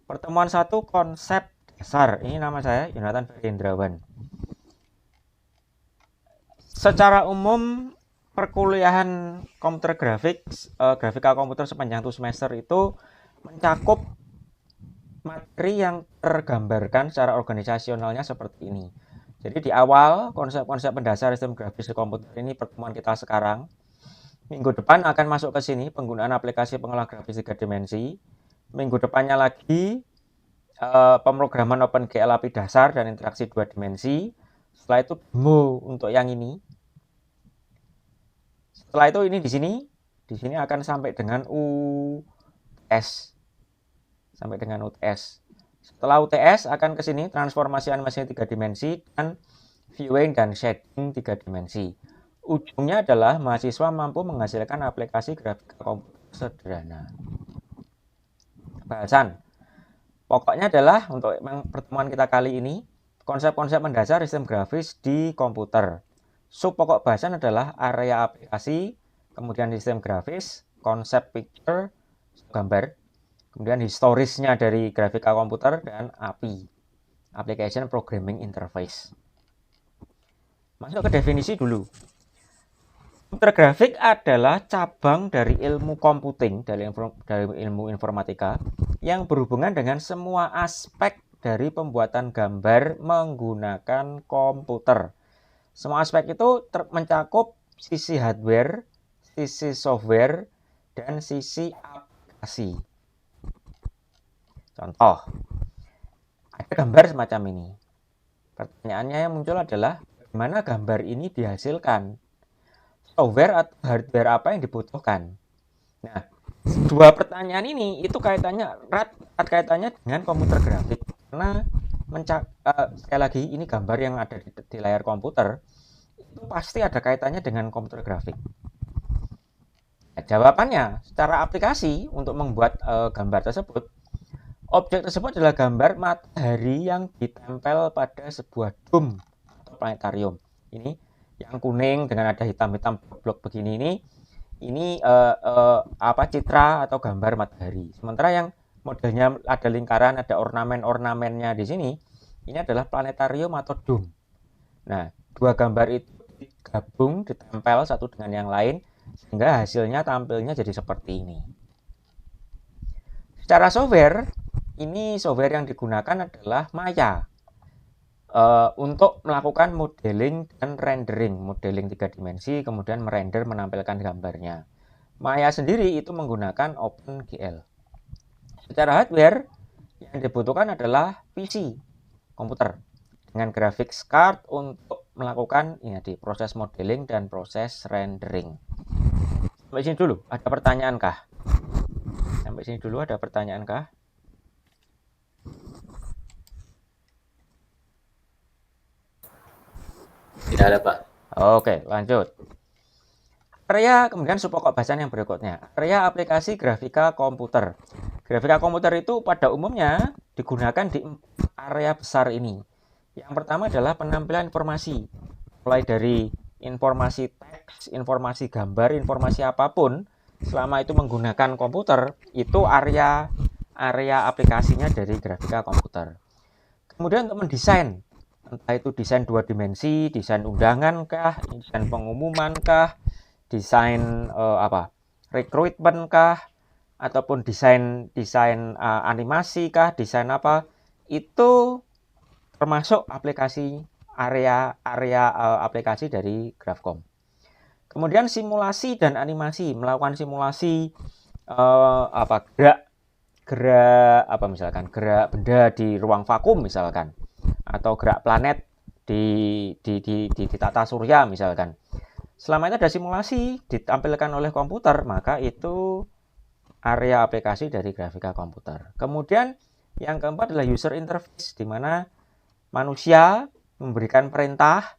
Pertemuan 1 konsep dasar. Ini nama saya Yonatan Ferdinandrawan. Secara umum perkuliahan komputer grafika komputer sepanjang 1 semester itu mencakup materi yang tergambarkan secara organisasionalnya seperti ini. Jadi di awal konsep-konsep mendasar sistem grafis di komputer ini pertemuan kita sekarang. Minggu depan akan masuk ke sini penggunaan aplikasi pengolah grafis 3 dimensi. Minggu depannya lagi pemrograman OpenGL API dasar dan interaksi 2 dimensi. Setelah itu demo untuk yang ini. Setelah itu ini di sini akan sampai dengan UTS. Sampai dengan UTS. Setelah UTS akan ke sini transformasi animasi 3 dimensi dan viewing dan shading 3 dimensi. Ujungnya adalah mahasiswa mampu menghasilkan aplikasi grafika komputer sederhana. Bahasan. Pokoknya adalah untuk pertemuan kita kali ini, konsep-konsep mendasar sistem grafis di komputer. Sub pokok bahasan adalah area aplikasi, kemudian sistem grafis, konsep picture, gambar, kemudian historisnya dari grafika komputer, dan API, Application Programming Interface. Masuk ke definisi dulu. Komputer grafik adalah cabang dari ilmu computing, dari ilmu informatika, yang berhubungan dengan semua aspek dari pembuatan gambar menggunakan komputer. Semua aspek itu mencakup sisi hardware, sisi software, dan sisi aplikasi. Contoh, ada gambar semacam ini. Pertanyaannya yang muncul adalah, bagaimana gambar ini dihasilkan? Software atau hardware apa yang dibutuhkan? Nah, dua pertanyaan ini itu kaitannya dengan komputer grafik. Karena sekali lagi ini gambar yang ada di layar komputer itu pasti ada kaitannya dengan komputer grafik. Nah, jawabannya secara aplikasi untuk membuat gambar tersebut, objek tersebut adalah gambar matahari yang ditempel pada sebuah dome atau planetarium. Ini yang kuning dengan ada hitam-hitam blok begini ini citra atau gambar matahari. Sementara yang modelnya ada lingkaran, ada ornamen-ornamennya di sini, ini adalah planetarium atau dome. Nah, dua gambar itu digabung, ditempel satu dengan yang lain, sehingga hasilnya tampilnya jadi seperti ini. Secara software, ini software yang digunakan adalah Maya. Untuk melakukan modeling dan rendering, modeling 3 dimensi, kemudian merender menampilkan gambarnya. Maya sendiri itu menggunakan OpenGL. Secara hardware, yang dibutuhkan adalah PC, komputer, dengan graphics card untuk melakukan proses modeling dan proses rendering. Sampai sini dulu, ada pertanyaan kah? Tidak ada, Pak. Oke, lanjut. Area kemudian subpokok bahasan yang berikutnya. Area aplikasi grafika komputer. Grafika komputer itu pada umumnya digunakan di area besar ini. Yang pertama adalah penampilan informasi. Mulai dari informasi teks, informasi gambar, informasi apapun, selama itu menggunakan komputer, itu area aplikasinya dari grafika komputer. Kemudian untuk mendesain, entah itu desain 2 dimensi, desain undangan kah, desain pengumuman kah, desain rekrutmen kah, ataupun desain animasi kah, desain apa, itu termasuk aplikasi area aplikasi dari Grafkom. Kemudian simulasi dan animasi, melakukan simulasi gerak benda di ruang vakum misalkan, atau gerak planet di tata surya misalkan. Selama itu ada simulasi ditampilkan oleh komputer, maka itu area aplikasi dari grafika komputer. Kemudian yang keempat adalah user interface, di mana manusia memberikan perintah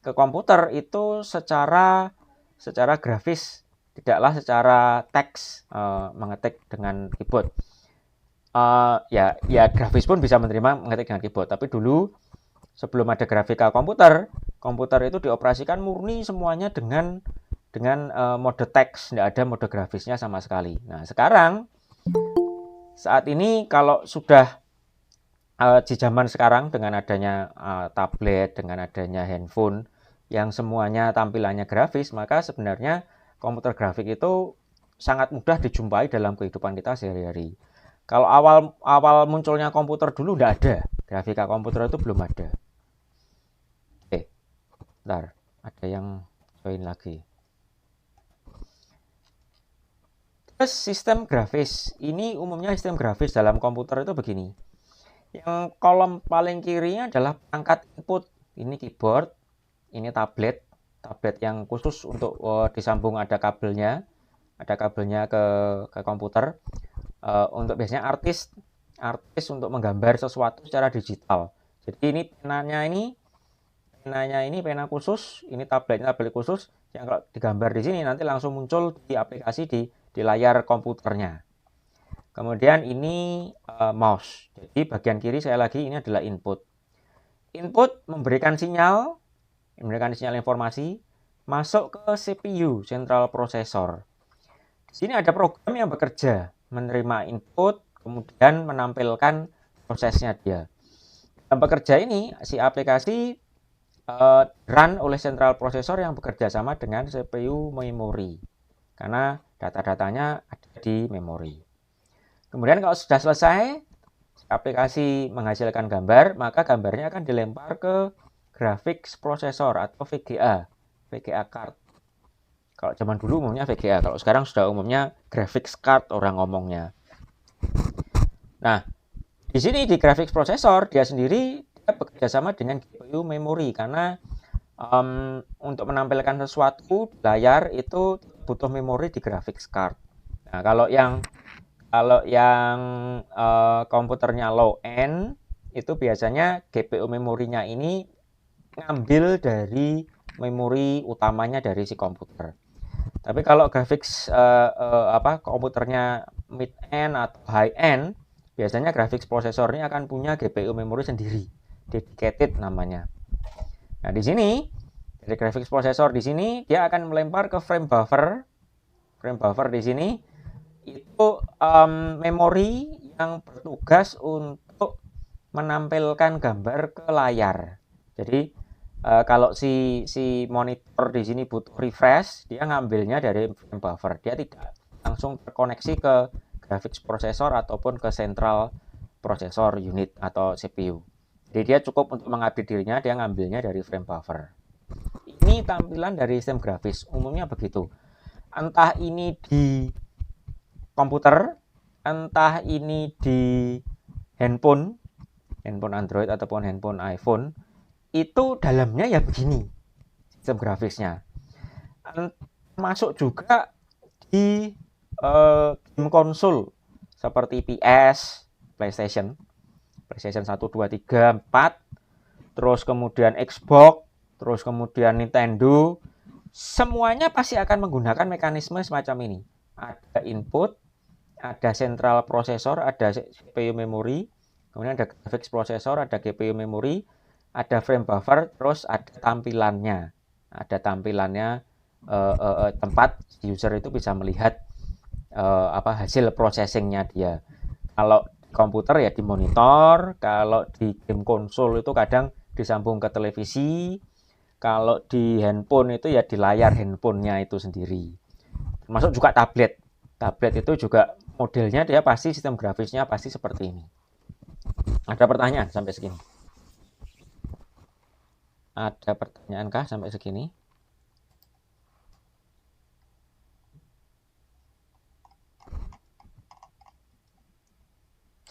ke komputer itu secara grafis, tidaklah secara teks, mengetik dengan keyboard. Ya grafis pun bisa menerima mengetik dengan keyboard, tapi dulu sebelum ada grafika komputer itu dioperasikan murni semuanya dengan mode teks, tidak ada mode grafisnya sama sekali. Nah, sekarang Saat ini kalau sudah di zaman sekarang dengan adanya tablet, dengan adanya handphone yang semuanya tampilannya grafis, maka sebenarnya komputer grafik itu sangat mudah dijumpai dalam kehidupan kita sehari-hari. Kalau awal munculnya komputer dulu nggak ada, grafika komputer itu belum ada. Oke, bentar, ada yang join lagi. Terus sistem grafis, ini umumnya sistem grafis dalam komputer itu begini. Yang kolom paling kirinya adalah perangkat input. Ini keyboard, ini tablet yang khusus untuk disambung ada kabelnya ke komputer. Untuk biasanya artis untuk menggambar sesuatu secara digital. Jadi ini penanya ini pena khusus, ini tablet khusus yang kalau digambar di sini nanti langsung muncul di aplikasi di layar komputernya. Kemudian ini mouse. Jadi bagian kiri saya lagi ini adalah input. Input memberikan sinyal informasi masuk ke CPU, Central Processor. Di sini ada program yang bekerja menerima input, kemudian menampilkan prosesnya dia. Dalam bekerja ini, si aplikasi run oleh Central Processor yang bekerja sama dengan CPU memori. Karena data-datanya ada di memori. Kemudian kalau sudah selesai, aplikasi menghasilkan gambar, maka gambarnya akan dilempar ke graphics processor atau VGA card. Kalau zaman dulu umumnya VGA, kalau sekarang sudah umumnya graphics card orang ngomongnya. Nah, di sini di graphics processor dia sendiri dia bekerja sama dengan GPU memori karena untuk menampilkan sesuatu di layar itu butuh memori di graphics card. Nah, kalau yang komputernya low end itu biasanya GPU memorinya ini ngambil dari memori utamanya dari si komputer. Tapi kalau graphics komputernya mid end atau high end, biasanya graphics prosesornya akan punya GPU memori sendiri, dedicated namanya. Nah, di sini dari graphics processor di sini dia akan melempar ke frame buffer. Frame buffer di sini itu memori yang bertugas untuk menampilkan gambar ke layar. Jadi kalau si monitor di sini butuh refresh, dia ngambilnya dari frame buffer. Dia tidak langsung terkoneksi ke graphics processor ataupun ke central processor unit atau CPU. Jadi dia cukup untuk mengupdate dirinya, dia ngambilnya dari frame buffer. Ini tampilan dari sistem grafis, umumnya begitu. Entah ini di komputer, entah ini di handphone Android ataupun handphone iPhone, itu dalamnya ya begini sistem grafisnya. Masuk juga di game konsol seperti PS, PlayStation 1, 2, 3, 4, terus kemudian Xbox, terus kemudian Nintendo, semuanya pasti akan menggunakan mekanisme semacam ini. Ada input, ada central processor, ada CPU memori, kemudian ada graphics processor, ada GPU memori, ada frame buffer, terus ada tampilannya. Ada tampilannya tempat user itu bisa melihat hasil processingnya dia. Kalau komputer ya di monitor, kalau di game konsol itu kadang disambung ke televisi, kalau di handphone itu ya di layar handphonenya itu sendiri. Termasuk juga tablet. Tablet itu juga modelnya dia pasti sistem grafisnya pasti seperti ini. Ada pertanyaan sampai segini? Ada pertanyaan kah sampai segini?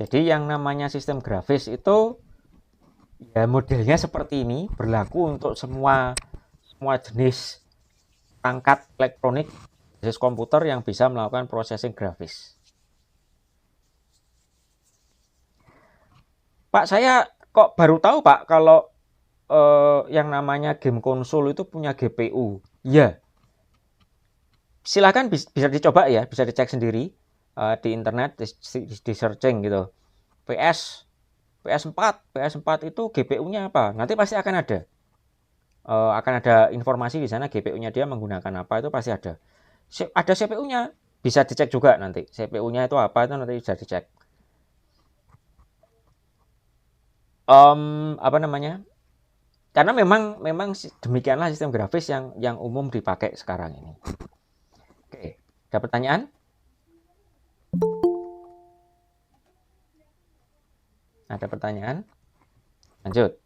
Jadi yang namanya sistem grafis itu ya modelnya seperti ini, berlaku untuk semua jenis perangkat elektronik basis komputer yang bisa melakukan processing grafis. Pak, saya kok baru tahu Pak kalau yang namanya game konsol itu punya GPU. Ya, silakan bisa dicoba ya, bisa dicek sendiri di internet, di searching gitu. PS4 itu GPU-nya apa? Nanti pasti akan ada informasi di sana GPU-nya dia menggunakan apa, itu pasti ada. Ada CPU-nya, bisa dicek juga nanti. CPU-nya itu apa itu nanti bisa dicek. apa namanya? Karena memang demikianlah sistem grafis yang umum dipakai sekarang ini. Oke, ada pertanyaan? Ada pertanyaan? Lanjut.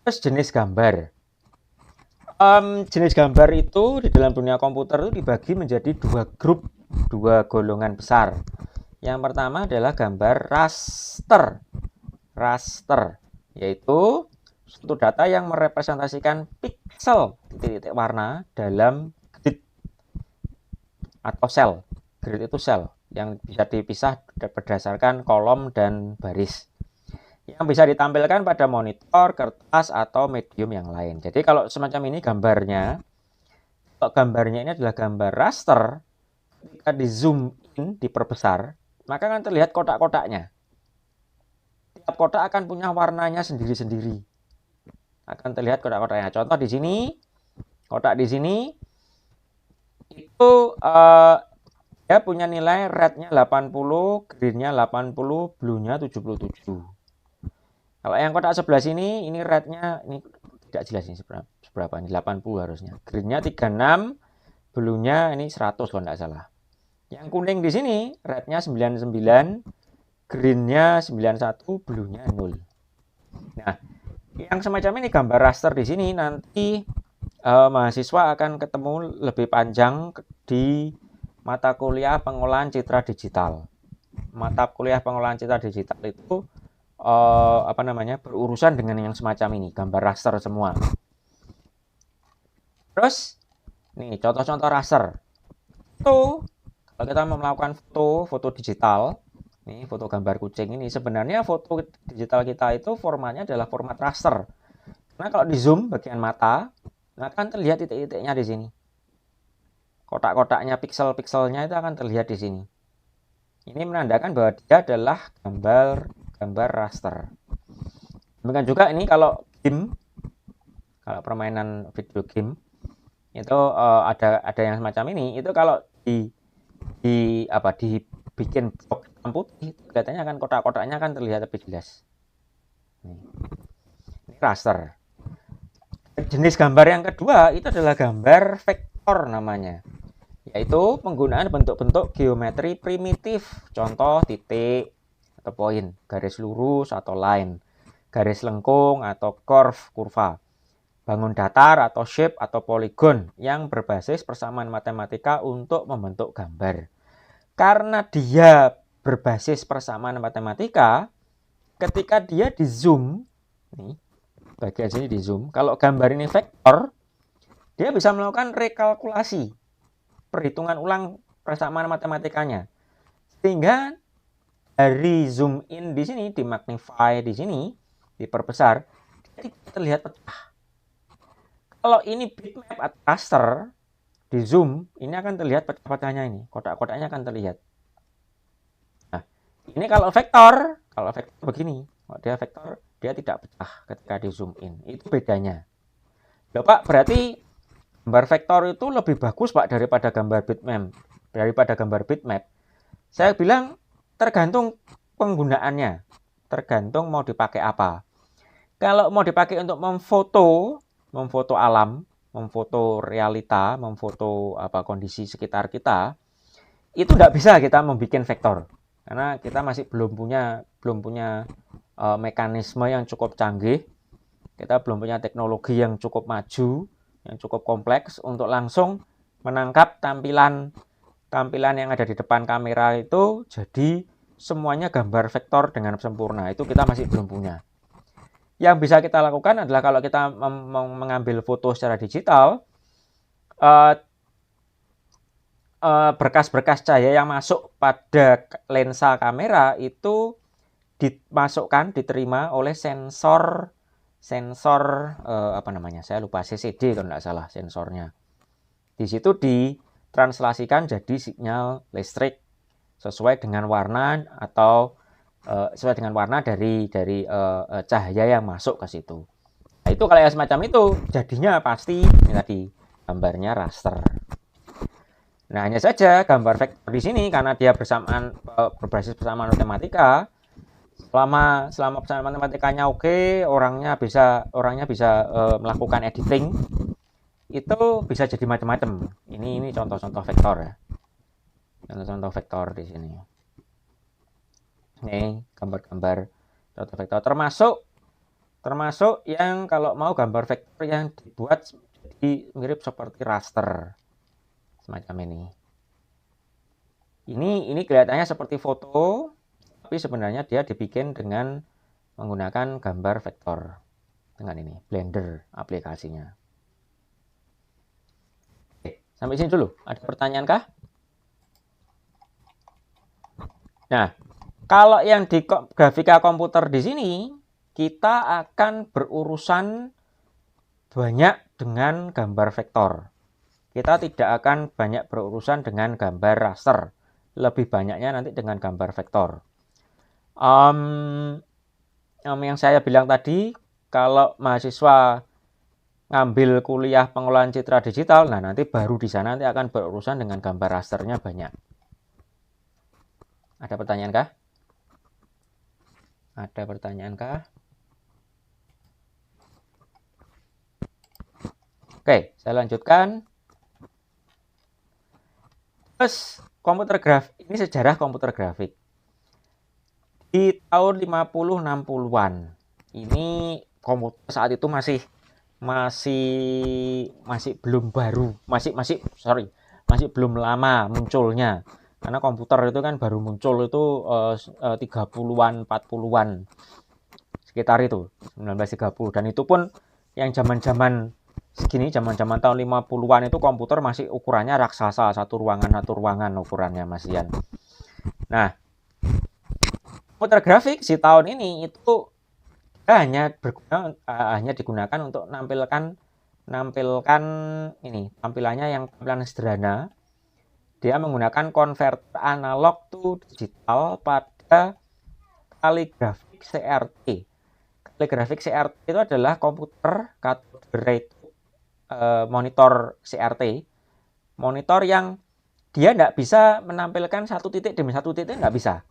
Terus jenis gambar. Jenis gambar itu di dalam dunia komputer itu dibagi menjadi dua golongan besar. Yang pertama adalah gambar raster. Raster, yaitu suatu data yang merepresentasikan piksel titik-titik warna dalam grid atau sel. Grid itu sel yang bisa dipisah berdasarkan kolom dan baris, yang bisa ditampilkan pada monitor, kertas, atau medium yang lain. Jadi kalau semacam ini gambarnya, kalau gambarnya ini adalah gambar raster, ketika di zoom in, diperbesar, maka akan terlihat kotak-kotaknya. Tiap kotak akan punya warnanya sendiri-sendiri. Akan terlihat kotak-kotaknya. Contoh di sini, kotak di sini itu dia punya nilai red-nya 80, green-nya 80, blue-nya 77. Kalau yang kotak sebelah sini, ini red-nya ini tidak jelas ini seberapa ini, 80 harusnya. Green-nya 36, blue-nya ini 100 kalau tidak salah. Yang kuning di sini, red-nya 99, green-nya 91, blue-nya 0. Nah, yang semacam ini gambar raster di sini nanti mahasiswa akan ketemu lebih panjang di mata kuliah pengolahan citra digital. Mata kuliah pengolahan citra digital itu berurusan dengan yang semacam ini, gambar raster semua. Terus nih contoh-contoh raster. Itu kalau kita mau melakukan foto digital, nih foto gambar kucing ini, sebenarnya foto digital kita itu formatnya adalah format raster. Karena kalau di zoom bagian mata, akan terlihat titik-titiknya di sini. Kotak-kotaknya, piksel-pikselnya itu akan terlihat di sini. Ini menandakan bahwa dia adalah gambar raster. Demikian juga ini kalau game, kalau permainan video game itu ada yang semacam ini. Itu kalau dibikin blok hitam putih, kelihatannya kan kotak-kotaknya akan terlihat lebih jelas. Ini raster. Jenis gambar yang kedua itu adalah gambar vektor namanya, yaitu penggunaan bentuk-bentuk geometri primitif, contoh titik atau poin, garis lurus atau line, garis lengkung atau kurva, bangun datar atau shape atau poligon yang berbasis persamaan matematika untuk membentuk gambar. Karena dia berbasis persamaan matematika, ketika dia di zoom, nih bagian sini di zoom, kalau gambar ini vektor, dia bisa melakukan rekalkulasi, perhitungan ulang persamaan matematikanya, sehingga dari zoom in di sini, di magnify di sini, diperbesar, jadi terlihat pecah. Kalau ini bitmap atau raster, di zoom, ini akan terlihat pecah-pecahnya ini, kotak-kotaknya akan terlihat. Nah, ini kalau vektor begini, kalau dia vektor, dia tidak pecah ketika di zoom in. Itu bedanya. Loh Pak, berarti gambar vektor itu lebih bagus Pak daripada gambar bitmap. Saya bilang tergantung penggunaannya, tergantung mau dipakai apa. Kalau mau dipakai untuk memfoto alam, memfoto realita, memfoto kondisi sekitar kita, itu tidak bisa kita membuat vektor, karena kita masih belum punya mekanisme yang cukup canggih, kita belum punya teknologi yang cukup maju, yang cukup kompleks untuk langsung menangkap tampilan yang ada di depan kamera itu jadi semuanya gambar vektor dengan sempurna. Itu kita masih belum punya. Yang bisa kita lakukan adalah kalau kita mengambil foto secara digital, berkas-berkas cahaya yang masuk pada lensa kamera itu diterima oleh sensor saya lupa, CCD kalau tidak salah sensornya. Di situ ditranslasikan jadi sinyal listrik sesuai dengan warna atau sesuai dengan warna dari cahaya yang masuk ke situ. Nah, itu kalau yang semacam itu jadinya pasti ini tadi gambarnya raster. Nah, hanya saja gambar vektor di sini karena dia berbasis persamaan matematika, Selama pesanan matematikanya oke, orangnya bisa melakukan editing, itu bisa jadi macam-macam. Ini contoh-contoh vektor ya. Contoh-contoh vektor di sini. Nih, gambar-gambar contoh vektor termasuk yang kalau mau gambar vektor yang dibuat jadi mirip seperti raster semacam ini. Ini kelihatannya seperti foto, tapi sebenarnya dia dibikin dengan menggunakan gambar vektor dengan ini Blender aplikasinya. Oke, sampai sini dulu. Ada pertanyaan kah? Nah, kalau yang di grafika komputer di sini, kita akan berurusan banyak dengan gambar vektor. Kita tidak akan banyak berurusan dengan gambar raster. Lebih banyaknya nanti dengan gambar vektor. Yang saya bilang tadi, kalau mahasiswa ngambil kuliah pengolahan citra digital, nah nanti baru di sana nanti akan berurusan dengan gambar rasternya banyak. Ada pertanyaan kah? Ada pertanyaan kah? Oke, saya lanjutkan. Terus komputer grafik, ini sejarah komputer grafik. Di tahun 50-60-an, ini komputer saat itu masih belum baru, masih belum lama munculnya. Karena komputer itu kan baru muncul itu 30-an, 40-an. Sekitar itu, 1930. Dan itu pun yang zaman-zaman segini, zaman-zaman tahun 50-an itu komputer masih ukurannya raksasa, satu ruangan ukurannya masihan. Nah, komputer grafik si tahun ini itu hanya digunakan untuk nampilkan ini tampilannya yang tampilan sederhana. Dia menggunakan konverter analog to digital pada kaligrafik CRT. Kaligrafik CRT itu adalah komputer cathode ray monitor CRT. Monitor yang dia tidak bisa menampilkan satu titik demi satu titik, nggak bisa.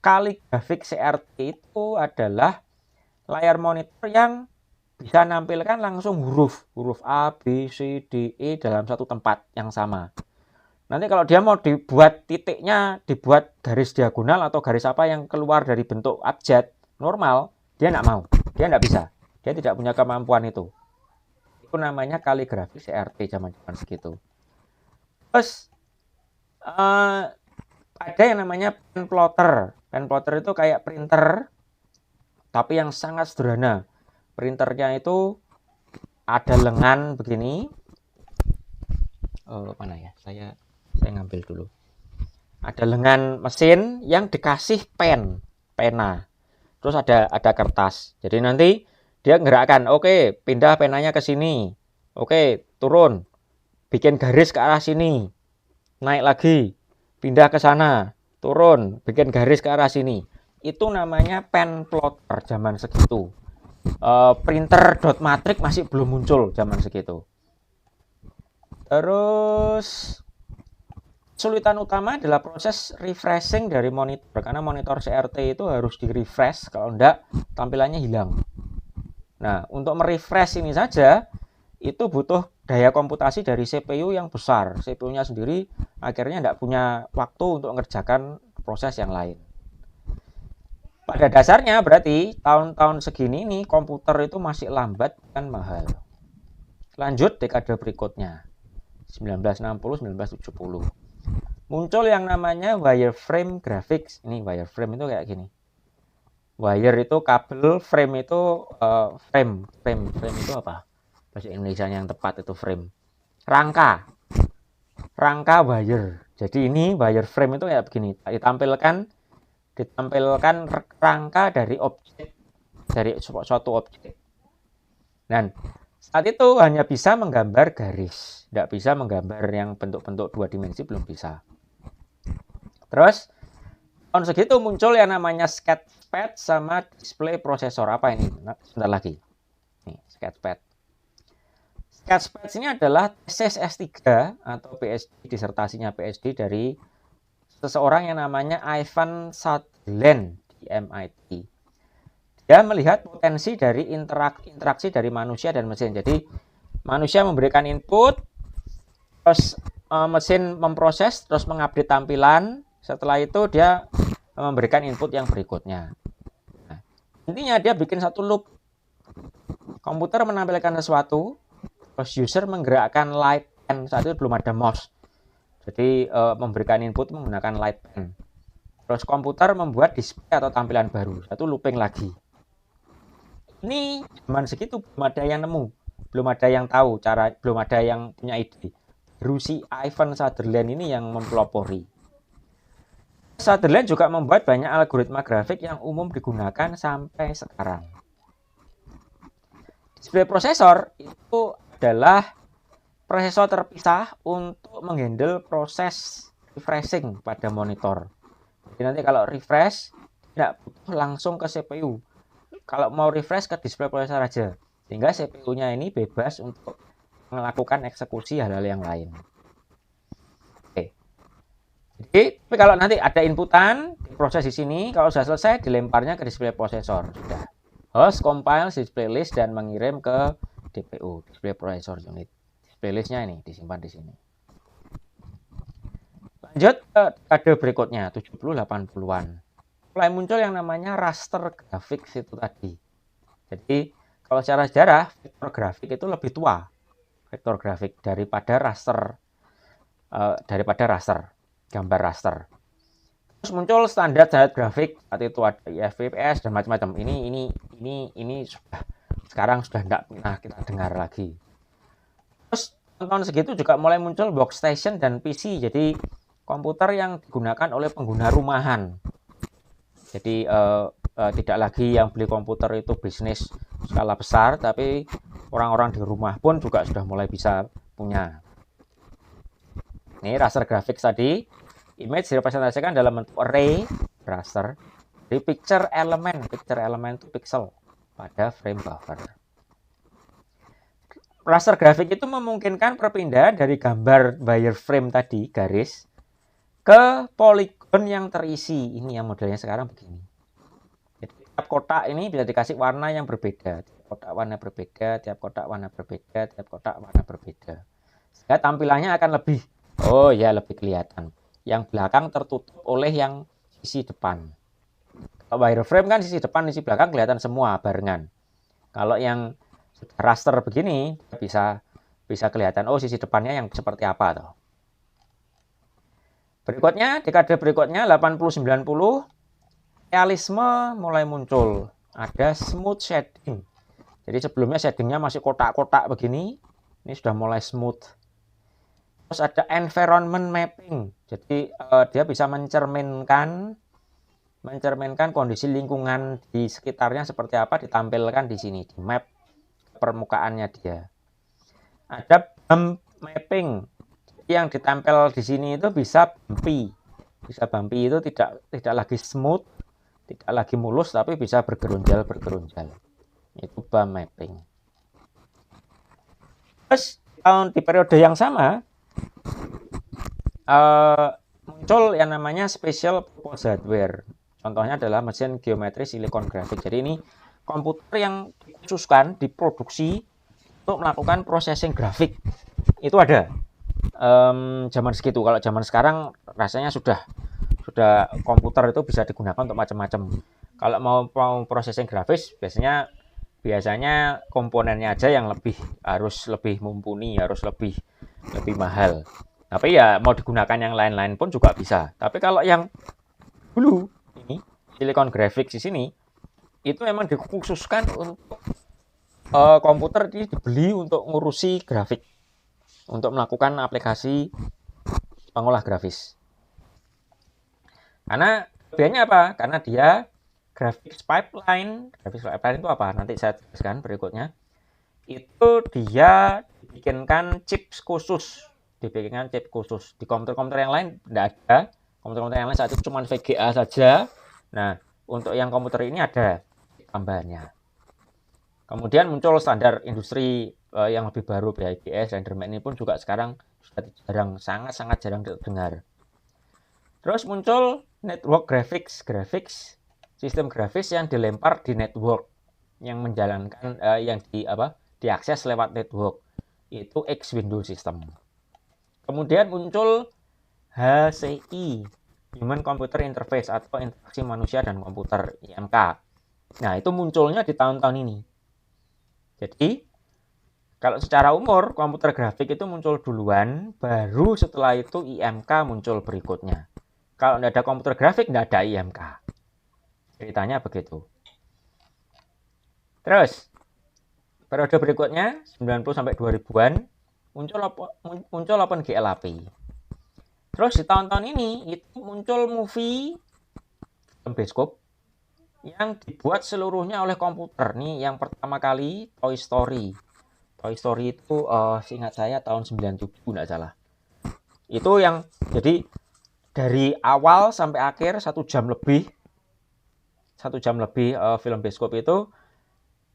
Kaligrafik CRT itu adalah layar monitor yang bisa nampilkan langsung huruf A, B, C, D, E dalam satu tempat yang sama. Nanti kalau dia mau dibuat titiknya, dibuat garis diagonal atau garis apa yang keluar dari bentuk abjad normal, dia nggak mau, dia nggak bisa, dia tidak punya kemampuan itu. Itu namanya kaligrafi CRT zaman-zaman segitu. Terus ada yang namanya pen plotter. Pen plotter itu kayak printer, tapi yang sangat sederhana. Printernya itu ada lengan begini. Mana ya? Saya ngambil dulu. Ada lengan mesin yang dikasih pena. Terus ada kertas. Jadi nanti dia gerakkan, oke, pindah penanya ke sini. Oke, turun. Bikin garis ke arah sini. Naik lagi. Pindah ke sana. Turun, bikin garis ke arah sini. Itu namanya pen plotter zaman segitu. Printer dot matrix masih belum muncul zaman segitu. Terus kesulitan utama adalah proses refreshing dari monitor, karena monitor CRT itu harus di refresh, kalau enggak tampilannya hilang. Nah, untuk merefresh ini saja itu butuh daya komputasi dari CPU yang besar. CPU-nya sendiri akhirnya enggak punya waktu untuk mengerjakan proses yang lain. Pada dasarnya berarti tahun-tahun segini nih komputer itu masih lambat dan mahal. Lanjut dekade berikutnya. 1960-1970. Muncul yang namanya wireframe graphics. Ini wireframe itu kayak gini. Wire itu kabel, frame itu frame itu apa? Bahasa Indonesia yang tepat itu frame. Rangka wire. Jadi ini wireframe itu kayak begini. Ditampilkan rangka dari suatu objek. Dan saat itu hanya bisa menggambar garis, tidak bisa menggambar yang bentuk-bentuk dua dimensi, belum bisa. Terus tahun segitu muncul yang namanya sketchpad sama display prosesor. Apa ini? Nah, sebentar lagi. Nih, sketchpad. Sketchpad ini adalah tesis S3 atau PhD, disertasinya PhD dari seseorang yang namanya Ivan Sutherland. di MIT. Dia melihat potensi dari interaksi dari manusia dan mesin. Jadi manusia memberikan input, terus mesin memproses, terus mengupdate tampilan. Setelah itu dia memberikan input yang berikutnya. Nah, intinya dia bikin satu loop. Komputer menampilkan sesuatu, terus user menggerakkan light pen. Saat itu belum ada mouse. Jadi memberikan input menggunakan light pen. Terus komputer membuat display atau tampilan baru. Satu looping lagi. Ini zaman segitu belum ada yang nemu, belum ada yang tahu cara, belum ada yang punya ide. Baru si Ivan Sutherland ini yang mempelopori. Sutherland juga membuat banyak algoritma grafik yang umum digunakan sampai sekarang. Display prosesor itu adalah prosesor terpisah untuk menghandle proses refreshing pada monitor. Jadi nanti kalau refresh tidak butuh langsung ke CPU. Kalau mau refresh ke display prosesor aja, sehingga CPU-nya ini bebas untuk melakukan eksekusi hal-hal yang lain. Oke. Jadi, tapi kalau nanti ada inputan, diproses di sini, kalau sudah selesai dilemparnya ke display prosesor. Sudah. Host compile display list dan mengirim ke DPU, display processor unit. Display listnya ini disimpan di sini. Lanjut ke kode berikutnya, 70-80-an. Mulai muncul yang namanya raster graphics itu tadi. Jadi kalau secara sejarah vektor grafik itu lebih tua, vektor grafik daripada raster, gambar raster. Terus muncul standar grafik, saat itu ada IFPS dan macam-macam. Ini sudah sekarang sudah tidak pernah kita dengar lagi. Terus tahun segitu juga mulai muncul workstation dan PC, jadi komputer yang digunakan oleh pengguna rumahan. Jadi tidak lagi yang beli komputer itu bisnis skala besar, tapi orang-orang di rumah pun juga sudah mulai bisa punya. Ini raster graphics tadi, image direpresentasikan dalam bentuk array raster di picture element itu pixel pada frame buffer. Raster grafik itu memungkinkan perpindahan dari gambar wireframe tadi, garis, ke poligon yang terisi. Ini yang modelnya sekarang begini. Jadi tiap kotak ini bisa dikasih warna yang berbeda. Tiap kotak warna berbeda, tiap kotak warna berbeda, tiap kotak warna berbeda. Sehingga tampilannya akan lebih kelihatan. Yang belakang tertutup oleh yang sisi depan. Kalau wireframe kan sisi depan, sisi belakang kelihatan semua barengan. Kalau yang raster begini bisa kelihatan sisi depannya yang seperti apa toh. Berikutnya, dekade berikutnya 80-90, realisme mulai muncul. Ada smooth shading. Jadi sebelumnya shadingnya masih kotak-kotak begini, ini sudah mulai smooth. Terus ada environment mapping. Jadi dia bisa mencerminkan kondisi lingkungan di sekitarnya seperti apa, ditampilkan di sini, di map permukaannya dia. Ada bump mapping. Yang ditempel di sini itu bisa bumpy. Bisa bumpy itu tidak lagi smooth, tidak lagi mulus, tapi bisa bergerunjal. Itu bump mapping. Terus di periode yang sama muncul yang namanya special purpose hardware. Contohnya adalah mesin geometri silicon graphic. Jadi ini komputer yang dikhususkan diproduksi untuk melakukan processing grafik. Itu ada. Zaman segitu. Kalau zaman sekarang rasanya sudah komputer itu bisa digunakan untuk macam-macam. Kalau mau processing grafis biasanya komponennya aja yang harus lebih mumpuni, harus lebih mahal. Tapi ya mau digunakan yang lain-lain pun juga bisa. Tapi kalau yang dulu ini silicon graphics di sini itu memang dikhususkan untuk komputer ini dibeli untuk ngurusi grafik, untuk melakukan aplikasi pengolah grafis. Karena kelebihannya apa? Karena dia graphics pipeline itu apa? Nanti saya jelaskan berikutnya. Itu dia dibikinkan chip khusus. Di komputer-komputer yang lain tidak ada. Komputer-komputer yang lain saat itu cuma VGA saja. Nah, untuk yang komputer ini ada tambahannya. Kemudian muncul standar industri yang lebih baru, BIPS, RenderMax ini pun juga sekarang sudah sangat jarang didengar. Terus muncul network graphics sistem grafis yang dilempar di network, yang menjalankan yang diakses lewat network, itu X window system. Kemudian muncul HCI, Human Computer Interface atau interaksi manusia dan komputer, IMK. Nah, itu munculnya di tahun-tahun ini. Jadi, kalau secara umur, komputer grafik itu muncul duluan, baru setelah itu IMK muncul berikutnya. Kalau tidak ada komputer grafik, tidak ada IMK. Ceritanya begitu. Terus, periode berikutnya, 90 sampai 2000-an, muncul OpenGL API. Terus di tahun-tahun ini, itu muncul movie bioskop yang dibuat seluruhnya oleh komputer. Nih, yang pertama kali Toy Story. Toy Story itu seingat saya tahun 97 nggak salah. Itu yang jadi dari awal sampai akhir 1 jam lebih film bioskop itu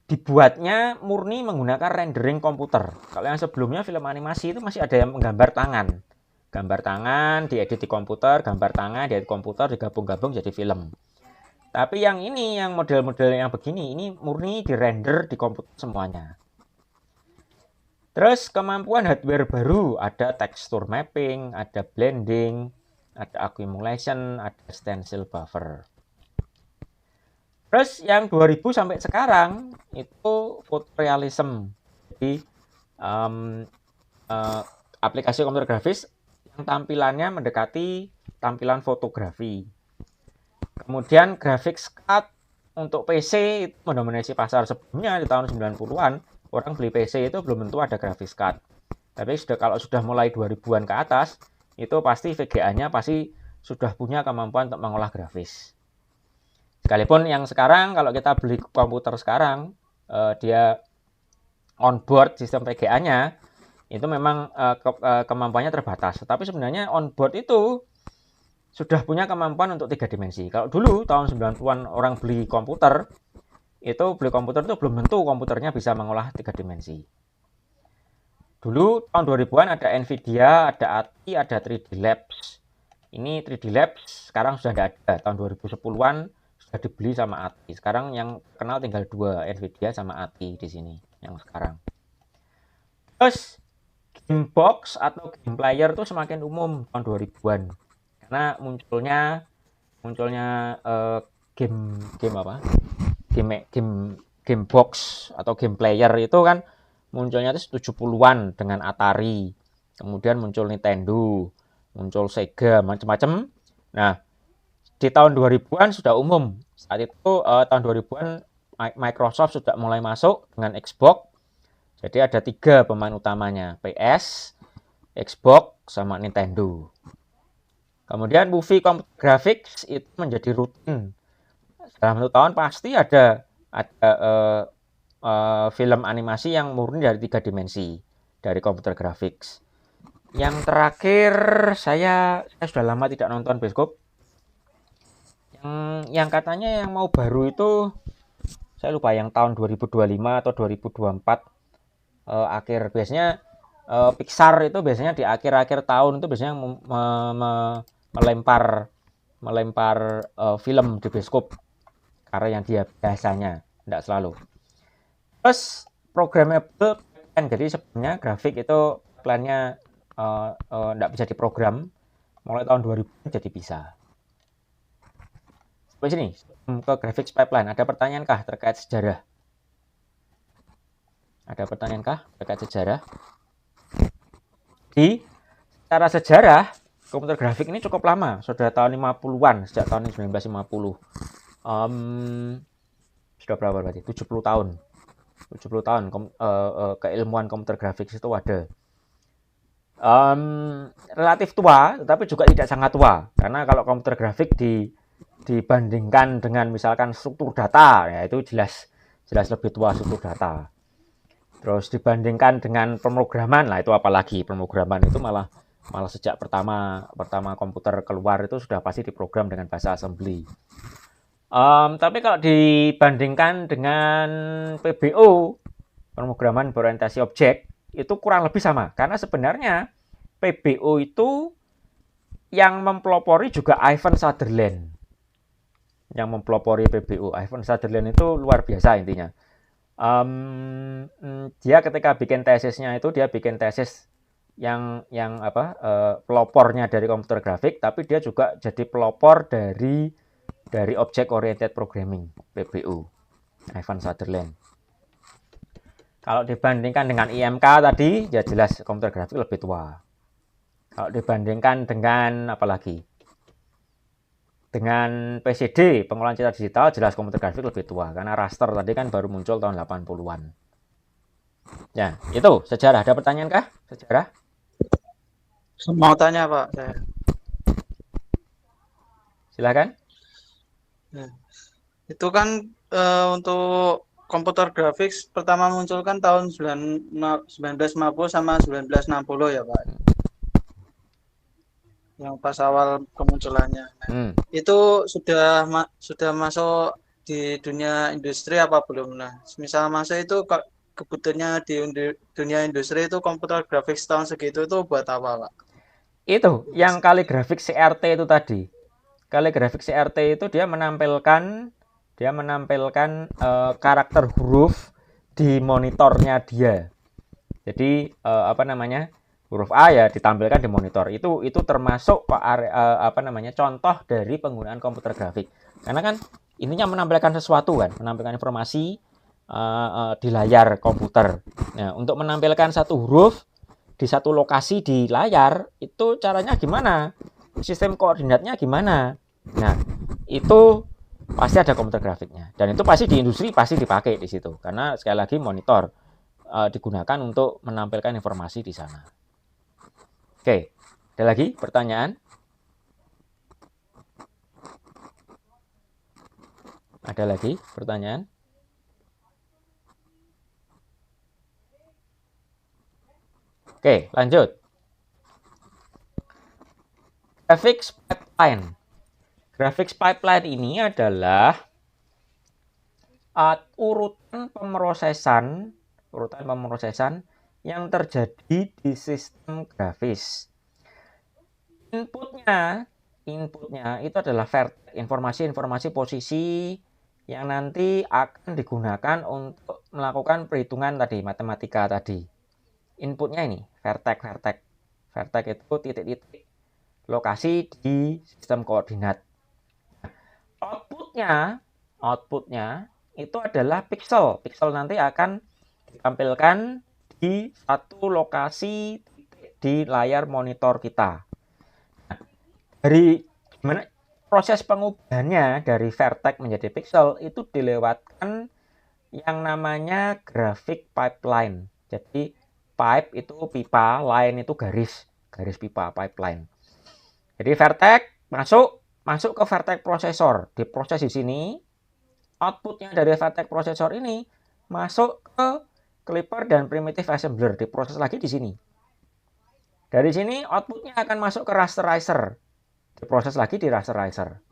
dibuatnya murni menggunakan rendering komputer. Kalau yang sebelumnya film animasi itu masih ada yang menggambar tangan. Gambar tangan diedit di komputer, gambar tangan diedit komputer, digabung-gabung jadi film. Tapi yang ini, yang model-model yang begini, ini murni dirender di komputer semuanya. Terus kemampuan hardware baru, ada texture mapping, ada blending, ada accumulation, ada stencil buffer. Terus yang 2000 sampai sekarang itu photorealism. Jadi aplikasi komputer grafis yang tampilannya mendekati tampilan fotografi. Kemudian graphics card untuk PC itu mendominasi pasar sebelumnya di tahun 90-an. Orang beli PC itu belum tentu ada graphics card. Tapi kalau sudah mulai 2000-an ke atas, itu pasti VGA-nya pasti sudah punya kemampuan untuk mengolah grafis. Sekalipun yang sekarang, kalau kita beli komputer sekarang, dia onboard sistem VGA-nya, itu memang kemampuannya terbatas. Tapi sebenarnya onboard itu sudah punya kemampuan untuk 3 dimensi. Kalau dulu, tahun 90-an orang beli komputer itu belum tentu komputernya bisa mengolah 3 dimensi. Dulu tahun 2000-an ada Nvidia, ada ATI, ada 3D Labs. Ini 3D Labs sekarang sudah tidak ada. Tahun 2010-an sudah dibeli sama ATI. Sekarang yang kenal tinggal 2, Nvidia sama ATI di sini yang sekarang. Terus gamebox atau game player itu semakin umum tahun 2000-an. Karena munculnya game box atau game player itu kan munculnya itu 70-an dengan Atari. Kemudian muncul Nintendo, muncul Sega, macam-macam. Nah, di tahun 2000-an sudah umum. Saat itu tahun 2000-an Microsoft sudah mulai masuk dengan Xbox. Jadi ada 3 pemain utamanya, PS, Xbox, sama Nintendo. Kemudian movie computer graphics itu menjadi rutin. Dalam 1 tahun pasti ada film animasi yang murni dari 3 dimensi dari computer graphics. Yang terakhir saya sudah lama tidak nonton bioskop. Yang katanya yang mau baru itu saya lupa, yang tahun 2025 atau 2024 akhir. Biasanya Pixar itu biasanya di akhir-akhir tahun itu biasanya melempar film di bioskop. Karena yang dia biasanya, tidak selalu. Terus programmable plan, jadi sebenarnya grafik itu plannya tidak bisa diprogram. Mulai tahun 2000 jadi bisa. Sampai sini ke graphics pipeline. Ada pertanyaankah terkait sejarah? Ada pertanyaankah terkait sejarah? Di secara sejarah komputer grafik ini cukup lama, sudah tahun 50-an, sejak tahun 1950. Sudah berapa berarti? 70 tahun. 70 tahun keilmuan komputer grafik itu ada. Relatif tua, tetapi juga tidak sangat tua. Karena kalau komputer grafik dibandingkan dengan misalkan struktur data, ya itu jelas lebih tua struktur data. Terus dibandingkan dengan pemrograman, lah itu apalagi pemrograman itu malah sejak pertama komputer keluar itu sudah pasti diprogram dengan bahasa assembly. Tapi kalau dibandingkan dengan PBO, pemrograman berorientasi objek, itu kurang lebih sama. Karena sebenarnya PBO itu yang mempelopori juga Ivan Sutherland. yang mempelopori PBU. Ivan Sutherland itu luar biasa intinya. Dia ketika bikin tesisnya itu dia bikin tesis yang pelopornya dari komputer grafik, tapi dia juga jadi pelopor dari Object Oriented Programming PBU. Ivan Sutherland. Kalau dibandingkan dengan IMK tadi, ya jelas komputer grafik lebih tua. Kalau dibandingkan dengan apalagi? Dengan PCD, pengolahan cerita digital, jelas komputer grafik lebih tua. Karena raster tadi kan baru muncul tahun 80-an. Ya, itu sejarah. Ada pertanyaan kah? Sejarah? Mau tanya Pak, saya. Silakan. Nah, itu kan untuk komputer grafik pertama muncul kan tahun 1950 sama 1960 ya Pak. Yang pas awal kemunculannya. Nah, itu sudah masuk di dunia industri apa belum? Nah, misal masuk itu kebutuhannya di dunia industri itu komputer grafik tahun segitu itu buat apa Pak? Itu yang kaligrafik CRT itu tadi. Kaligrafik CRT itu dia menampilkan karakter huruf di monitornya dia. Jadi huruf A ya ditampilkan di monitor. Itu termasuk contoh dari penggunaan komputer grafik. Karena kan intinya menampilkan sesuatu kan, menampilkan informasi di layar komputer. Nah, untuk menampilkan satu huruf di satu lokasi di layar itu caranya gimana? Sistem koordinatnya gimana? Nah, itu pasti ada komputer grafiknya. Dan itu pasti di industri pasti dipakai di situ. Karena sekali lagi monitor digunakan untuk menampilkan informasi di sana. Oke, ada lagi pertanyaan? Ada lagi pertanyaan? Oke, lanjut. Graphics pipeline. Graphics pipeline ini adalah urutan pemrosesan yang terjadi di sistem grafis. Inputnya itu adalah informasi posisi yang nanti akan digunakan untuk melakukan perhitungan tadi, matematika tadi. Inputnya ini vertex itu titik-titik lokasi di sistem koordinat. Outputnya itu adalah pixel nanti akan ditampilkan di satu lokasi di layar monitor kita. Nah, dari gimana proses pengubahannya dari vertex menjadi pixel itu dilewatkan yang namanya graphic pipeline. Jadi pipe itu pipa, line itu garis pipa, pipeline. Jadi vertex masuk ke vertex processor, diproses di sini. Outputnya dari vertex processor ini masuk ke clipper dan primitive assembler, diproses lagi di sini. Dari sini outputnya akan masuk ke rasterizer, diproses lagi di rasterizer.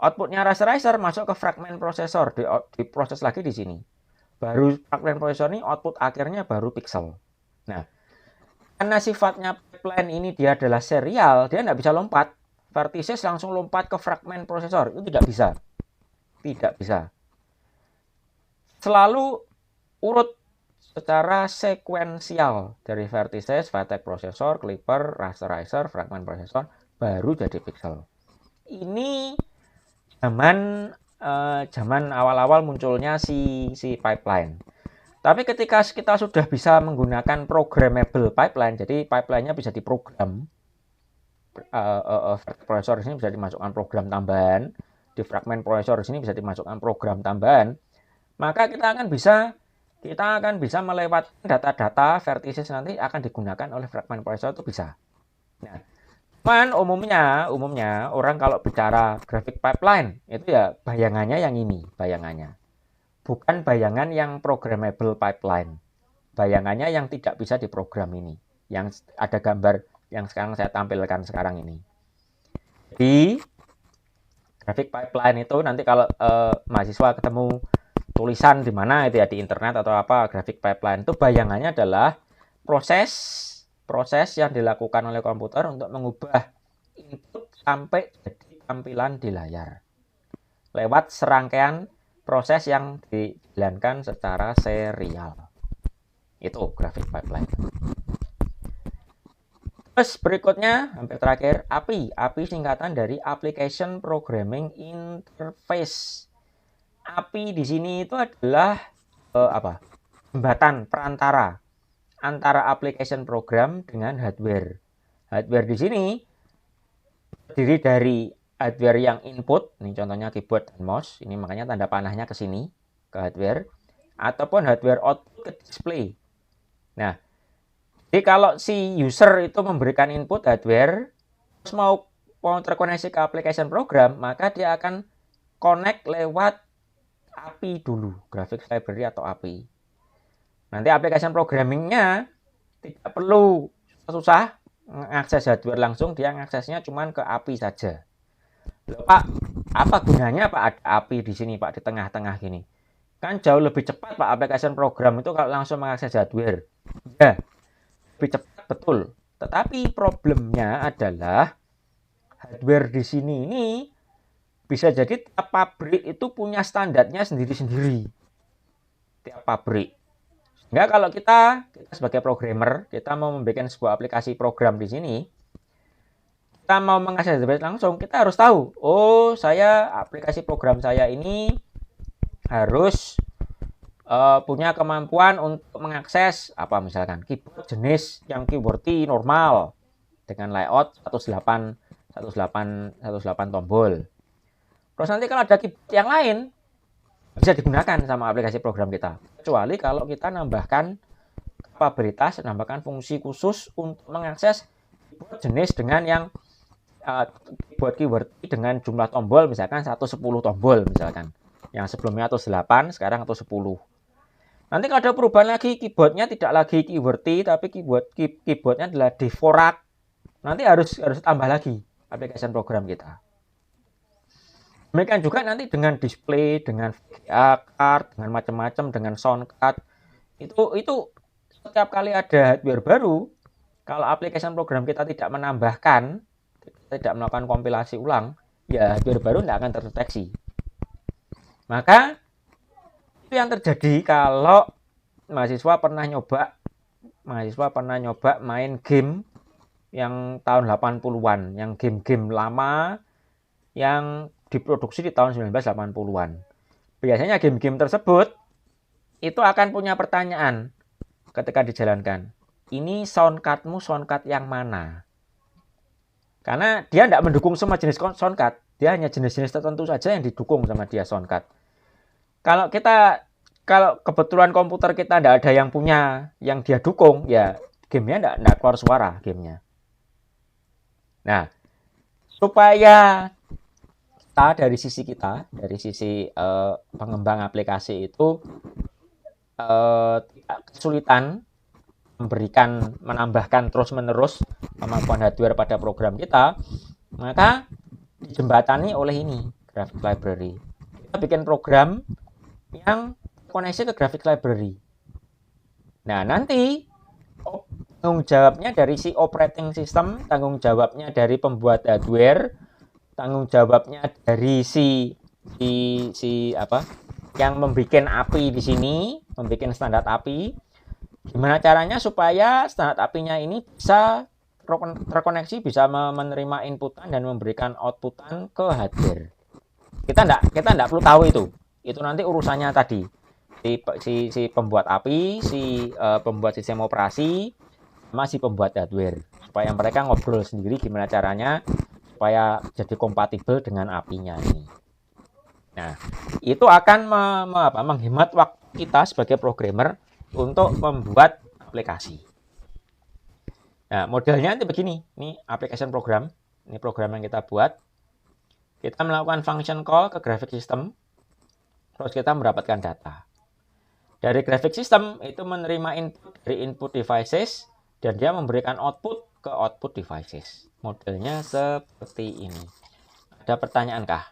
Outputnya rasterizer masuk ke fragment processor, diproses lagi di sini. Baru fragment processor ini output akhirnya baru pixel. Nah, karena sifatnya pipeline ini dia adalah serial, dia nggak bisa lompat. Vertices langsung lompat ke fragment processor, itu tidak bisa. Selalu urut secara sekuensial dari vertices, vertex processor, clipper, rasterizer, fragment processor, baru jadi pixel. Ini zaman awal-awal munculnya si pipeline. Tapi ketika kita sudah bisa menggunakan programmable pipeline, jadi pipeline-nya bisa diprogram, processor di sini bisa dimasukkan program tambahan, di fragment processor di sini bisa dimasukkan program tambahan, maka kita akan bisa melewatkan data-data vertices nanti akan digunakan oleh fragment processor itu bisa. Nah, cuman umumnya orang kalau bicara graphic pipeline itu ya bayangannya yang ini, bukan bayangan yang programmable pipeline, bayangannya yang tidak bisa diprogram ini, yang ada gambar yang sekarang saya tampilkan sekarang ini. Jadi graphic pipeline itu nanti kalau mahasiswa ketemu tulisan di mana itu ya di internet atau apa graphic pipeline itu bayangannya adalah proses yang dilakukan oleh komputer untuk mengubah input sampai jadi tampilan di layar. lewat serangkaian proses yang dijalankan secara serial. Itu graphic pipeline. Terus berikutnya, hampir terakhir, API. API singkatan dari Application Programming Interface. API di sini itu adalah jembatan perantara antara application program dengan hardware. Hardware di sini terdiri dari hardware yang input, ini contohnya keyboard dan mouse, ini makanya tanda panahnya ke sini, ke hardware, ataupun hardware output ke display. Nah, jadi kalau si user itu memberikan input hardware, terus mau terkoneksi ke application program, maka dia akan connect lewat API dulu, Graphics Library atau API. Nanti application programmingnya tidak perlu susah mengakses hardware langsung, dia mengaksesnya cuma ke API saja. Loh, Pak, apa gunanya Pak ada API di sini Pak, di tengah-tengah gini? Kan jauh lebih cepat Pak application program itu kalau langsung mengakses hardware. Ya, lebih cepat betul. Tetapi problemnya adalah hardware di sini ini bisa jadi tiap pabrik itu punya standarnya sendiri-sendiri. Tiap pabrik. Sehingga kalau kita sebagai programmer, kita mau membuat sebuah aplikasi program di sini, kita mau mengakses hardware langsung, kita harus tahu, oh saya aplikasi program saya ini harus punya kemampuan untuk mengakses apa misalkan keyboard jenis yang QWERTY normal dengan layout 108 tombol. Terus nanti kalau ada keyboard yang lain bisa digunakan sama aplikasi program kita. Kecuali kalau kita nambahkan kapabilitas, nambahkan fungsi khusus untuk mengakses keyboard jenis dengan yang keyboard QWERTY dengan jumlah tombol misalkan 110 tombol misalkan. Yang sebelumnya 108, sekarang 110. Nanti kalau ada perubahan lagi, keyboardnya tidak lagi QWERTY, tapi keyboardnya adalah Dvorak. Nanti harus tambah lagi aplikasi program kita. Demikian juga nanti dengan display, dengan VGA card, dengan macam-macam, dengan sound card. Itu setiap kali ada hardware baru, kalau aplikasi program kita tidak menambahkan, tidak melakukan kompilasi ulang, ya hardware baru tidak akan terdeteksi. Maka itu yang terjadi kalau mahasiswa pernah nyoba main game yang tahun 80-an, yang game-game lama yang diproduksi di tahun 1980-an. Biasanya game-game tersebut itu akan punya pertanyaan ketika dijalankan. Ini soundcardmu soundcard yang mana? Karena dia tidak mendukung semua jenis soundcard. Dia hanya jenis-jenis tertentu saja yang didukung sama dia soundcard. Kalau kebetulan komputer kita tidak ada yang punya, yang dia dukung, ya gamenya tidak keluar suara gamenya. Nah, supaya dari sisi pengembang aplikasi itu tidak kesulitan menambahkan terus-menerus kemampuan hardware pada program kita, maka dijembatani oleh ini, Graphics Library. Kita bikin program yang koneksi ke Graphics Library. Nah, nanti tanggung jawabnya dari si operating system, tanggung jawabnya dari pembuat hardware, tanggung jawabnya dari yang membuat API di sini, membuat standar API. Gimana caranya supaya standar API-nya ini bisa terkoneksi, bisa menerima inputan dan memberikan outputan ke hardware. Kita enggak perlu tahu itu. Itu nanti urusannya tadi si pembuat API, pembuat sistem operasi, sama si pembuat hardware, supaya mereka ngobrol sendiri gimana caranya supaya jadi kompatibel dengan API-nya ini. Nah, itu akan menghemat waktu kita sebagai programmer untuk membuat aplikasi. Nah, modelnya nanti begini. Ini application program. Ini program yang kita buat. Kita melakukan function call ke graphic system, terus kita mendapatkan data. Dari graphic system itu menerima input dari input devices, dan dia memberikan output ke output devices. Modelnya seperti ini. Ada pertanyaan kah?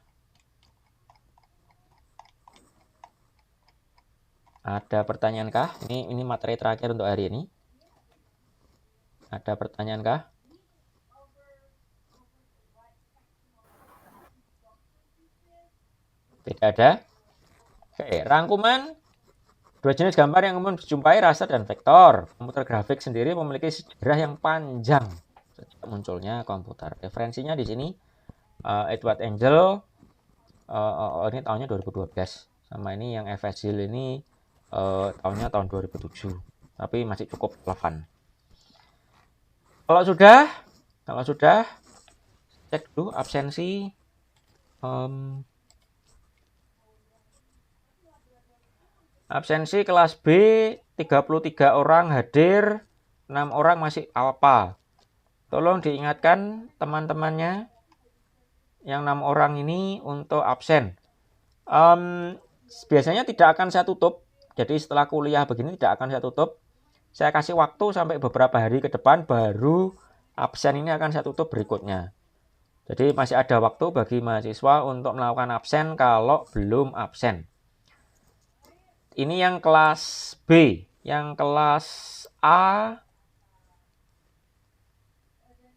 Ada pertanyaan kah? Ini materi terakhir untuk hari ini. Ada pertanyaan kah? Tidak ada. Oke, rangkuman. Dua jenis gambar yang umum dijumpai, raster dan vektor. Komputer grafik sendiri memiliki sejarah yang panjang sejak munculnya komputer. Referensinya di sini Edward Engel, ini tahunnya 2012. Sama ini yang FSGIL ini tahun 2007. Tapi masih cukup relevan. Kalau sudah, cek dulu absensi. Absensi kelas B 33 orang hadir, 6 orang masih alpha. Tolong diingatkan teman-temannya yang 6 orang ini untuk absen. Biasanya tidak akan saya tutup. Jadi setelah kuliah begini tidak akan saya tutup. Saya kasih waktu sampai beberapa hari ke depan baru absen ini akan saya tutup berikutnya. Jadi masih ada waktu bagi mahasiswa untuk melakukan absen kalau belum absen. Ini yang kelas B, yang kelas A,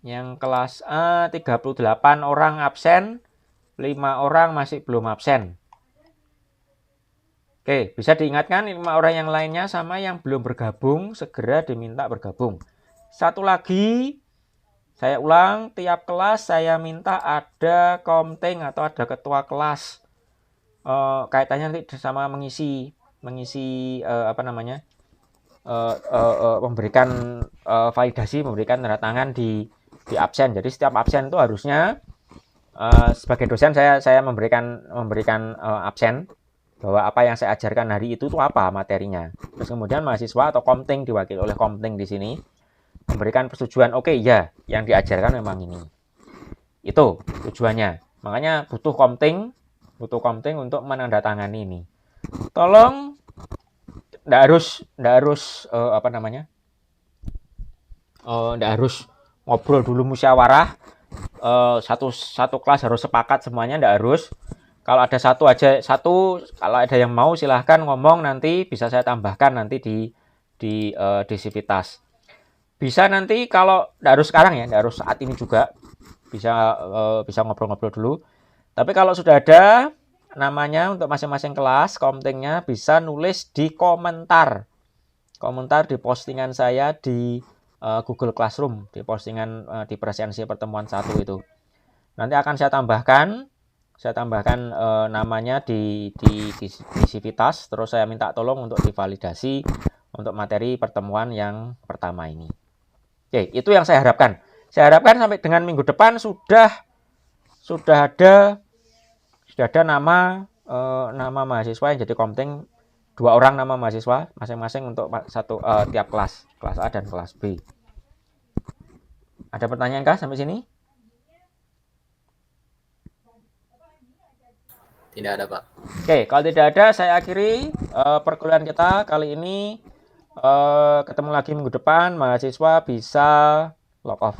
38 orang absen, 5 orang masih belum absen. Oke, bisa diingatkan 5 orang yang lainnya sama yang belum bergabung, segera diminta bergabung. Satu lagi, saya ulang, tiap kelas saya minta ada komting atau ada ketua kelas. Kaitannya nanti sama mengisi memberikan validasi, memberikan tanda tangan di absen. Jadi setiap absen itu harusnya sebagai dosen saya memberikan absen bahwa apa yang saya ajarkan hari itu apa materinya. Terus kemudian mahasiswa atau komting diwakili oleh komting di sini memberikan persetujuan, oke, ya, yang diajarkan memang ini. Itu tujuannya. Makanya butuh komting untuk menandatangani ini. Tolong nggak harus ngobrol dulu musyawarah. Satu kelas harus sepakat semuanya, nggak harus. Kalau ada kalau ada yang mau silahkan ngomong, nanti bisa saya tambahkan nanti di Sivitas. Bisa nanti kalau nggak harus sekarang ya, nggak harus saat ini juga, bisa ngobrol-ngobrol dulu. Tapi kalau sudah ada namanya untuk masing-masing kelas, komtingnya bisa nulis di komentar di postingan saya di Google Classroom, di postingan di presensi pertemuan 1 itu. Nanti akan saya tambahkan namanya di Sivitas, terus saya minta tolong untuk divalidasi untuk materi pertemuan yang pertama ini. Oke, itu yang saya harapkan. Saya harapkan sampai dengan minggu depan sudah ada nama mahasiswa yang jadi komting, 2 orang nama mahasiswa masing-masing untuk tiap kelas A dan kelas B. Ada pertanyaan kah sampai sini? Tidak ada, Pak. Oke, kalau tidak ada saya akhiri perkuliahan kita kali ini. Ketemu lagi minggu depan, mahasiswa bisa log off.